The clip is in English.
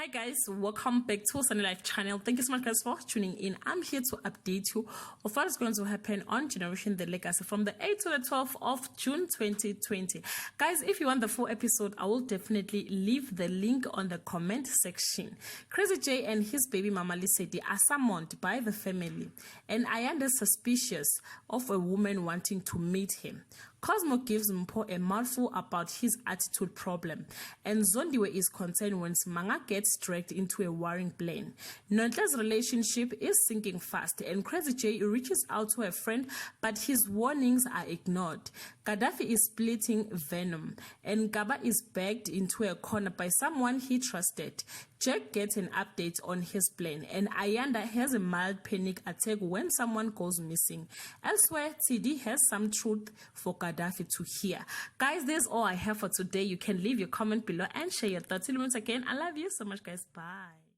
Hi guys, welcome back to Sunny Life channel. Thank you so much guys for tuning in. I'm here to update you of what is going to happen on Generation The Legacy from the 8th to the 12th of June 2020. Guys, if you want the full episode, I will definitely leave the link on the comment section. Crazy J and his baby mama Lesedi are summoned by the family, and Ayanda is suspicious of a woman wanting to meet him. Cosmo gives Mpho a mouthful about his attitude problem, and Zondiwe is concerned when Simanga gets dragged into a warring plane. Nonhla's relationship is sinking fast, and Crazy J reaches out to a friend, but his warnings are ignored. Gaddafi is splitting venom, and Gaba is backed into a corner by someone he trusted. Jack gets an update on his plan, and Ayanda has a mild panic attack when someone goes missing. Elsewhere, TD has some truth for Gaddafi to hear. Guys, that's all I have for today. You can leave your comment below and share your thoughts. Till once again, I love you so much, guys. Bye.